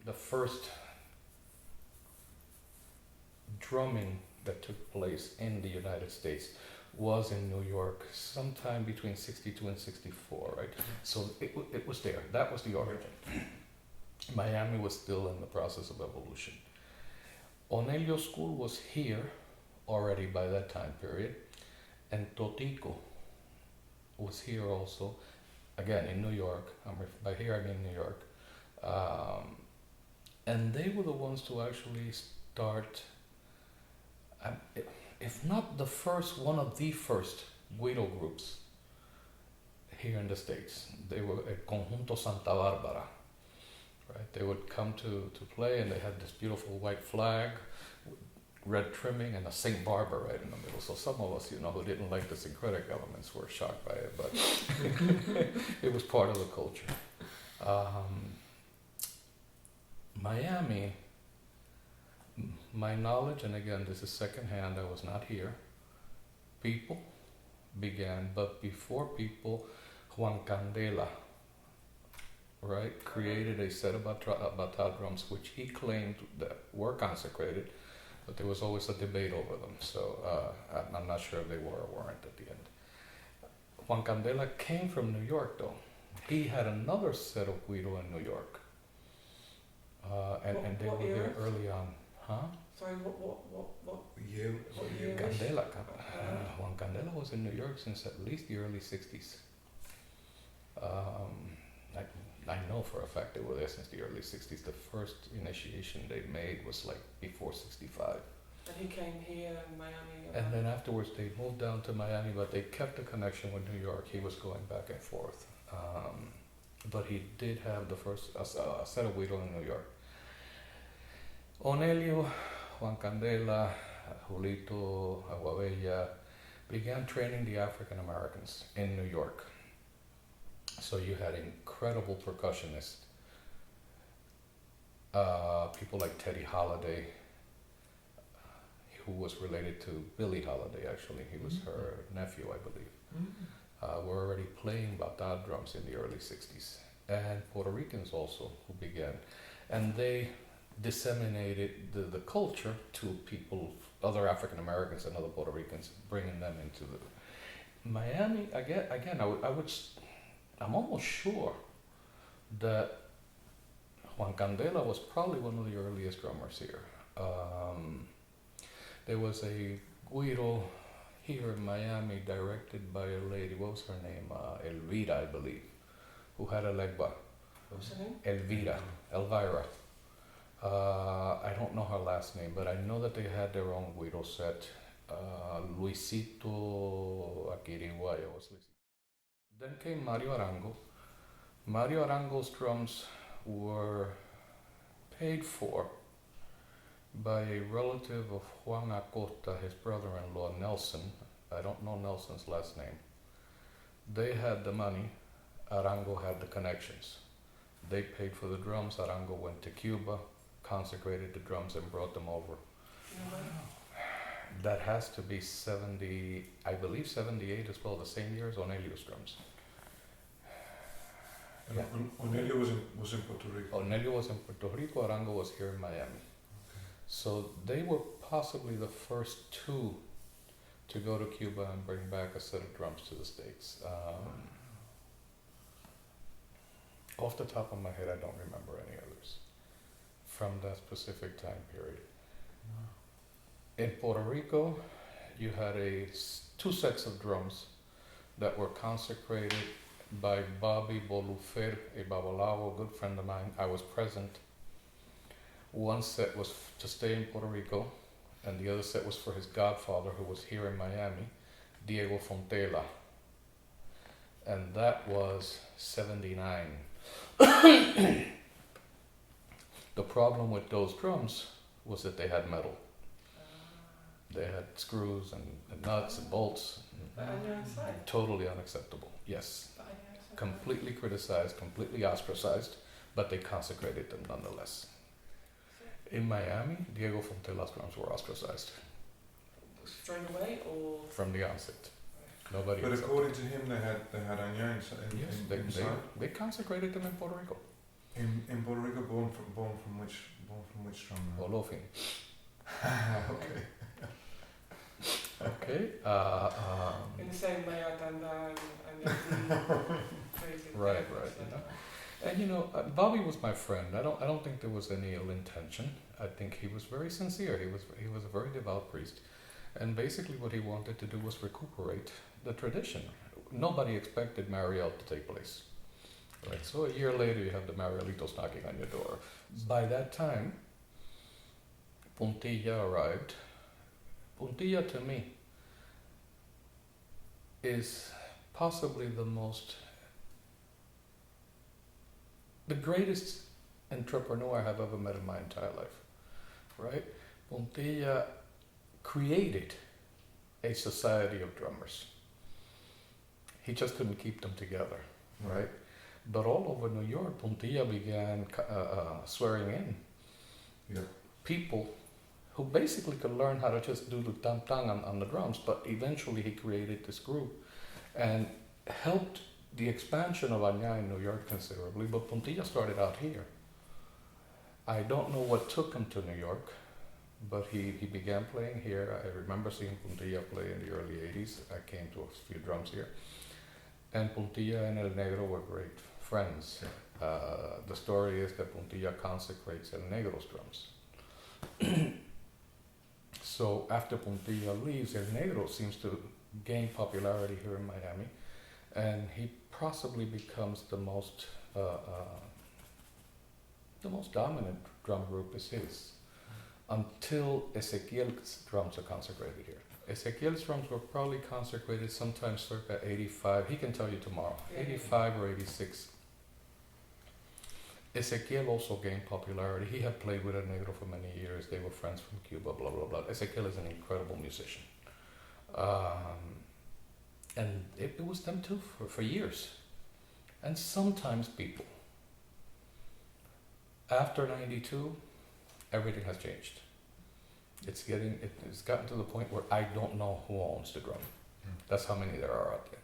the first drumming that took place in the United States was in New York sometime between 62 and 64, right? So it was there. That was the origin. Miami was still in the process of evolution. Onelio School was here already by that time period, and Totico was here also, again in New York. By here I mean New York. And they were the ones to actually start, if not the first, one of the first güiro groups here in the States. They were a Conjunto Santa Barbara, right? They would come to play, and they had this beautiful white flag, red trimming, and a Saint Barbara right in the middle. So some of us, who didn't like the syncretic elements were shocked by it, but it was part of the culture. Miami, my knowledge, and again, this is secondhand, I was not here, people began, but before people, Juan Candela, right, created a set of bata drums, which he claimed that were consecrated, but there was always a debate over them, so I'm not sure if they were or weren't at the end. Juan Candela came from New York, though. He had another set of güiro in New York, and they were there early on. Huh? Sorry, what year? Candela. Juan Candela was in New York since at least the early 60s. I know for a fact they were there since the early 60s. The first initiation they made was like before 65. And he came here in Miami? And then afterwards they moved down to Miami, but they kept the connection with New York. He was going back and forth. But he did have the first a set of güiro in New York. Onelio, Juan Candela, Julito, Aguabella began training the African Americans in New York. So you had incredible percussionists, people like Teddy Holliday, who was related to Billie Holiday, actually. He was her nephew, I believe. Were already playing bata drums in the early 60s. And Puerto Ricans also, who began. And they disseminated the culture to people, other African Americans and other Puerto Ricans, bringing them into the Miami. Again, I'm almost sure that Juan Candela was probably one of the earliest drummers here. There was a güiro here in Miami directed by a lady, what was her name? Elvira, I believe, who had a legba. What was her name? Elvira. I don't know her last name, but I know that they had their own güiro set. Luisito Akiriwaya was Luisito. Then came Mario Arango. Mario Arango's drums were paid for by a relative of Juan Acosta, his brother-in-law Nelson. I don't know Nelson's last name. They had the money, Arango had the connections. They paid for the drums, Arango went to Cuba, consecrated the drums and brought them over. Wow. That has to be 70, I believe 78 as well, the same year as Onelio's drums. Yeah. Onelio was in Puerto Rico. Onelio was in Puerto Rico, Arango was here in Miami. Okay. So they were possibly the first two to go to Cuba and bring back a set of drums to the States. Off the top of my head, I don't remember any others from that specific time period. In Puerto Rico, you had two sets of drums that were consecrated by Bobby Bolufer, a Babalao, a good friend of mine. I was present. One set was to stay in Puerto Rico, and the other set was for his godfather, who was here in Miami, Diego Fontela. And that was 79. The problem with those drums was that they had metal. They had screws and nuts and bolts. But on your own side? Totally unacceptable, yes. Completely criticized, completely ostracized, but they consecrated them nonetheless. In Miami, Diego Fontela's drums were ostracized. Straight away, or? From the onset. Nobody. But according to him, they had añaños Yes, they consecrated them in Puerto Rico. In Puerto Rico, born from which drum? Olofin. Okay. Okay. In the same way I done that and crazy. Right. You know. And you know, Bobby was my friend. I don't think there was any ill intention. I think he was very sincere. He was a very devout priest, and basically what he wanted to do was recuperate the tradition. Nobody expected Mariel to take place. Right. So a year later, you have the Marielitos knocking on your door. By that time, Puntilla arrived. Puntilla to me is possibly the greatest entrepreneur I have ever met in my entire life, right? Puntilla created a society of drummers. He just couldn't keep them together, right? But all over New York, Puntilla began swearing in people who basically could learn how to just do the tam-tang on the drums, but eventually he created this group and helped the expansion of Añá in New York considerably, but Puntilla started out here. I don't know what took him to New York, but he began playing here. I remember seeing Puntilla play in the early 80s. I came to a few drums here. And Puntilla and El Negro were great friends. The story is that Puntilla consecrates El Negro's drums. So after Puntilla leaves, El Negro seems to gain popularity here in Miami, and he possibly becomes the most dominant drum group is his, until Exequiel's drums are consecrated here. Exequiel's drums were probably consecrated sometime circa 85. He can tell you tomorrow, 85 or 86. Exequiel also gained popularity. He had played with El Negro for many years. They were friends from Cuba, blah, blah, blah. Exequiel is an incredible musician. And it was them too for years. And sometimes people. After 92, everything has changed. It's gotten to the point where I don't know who owns the drum. That's how many there are out there.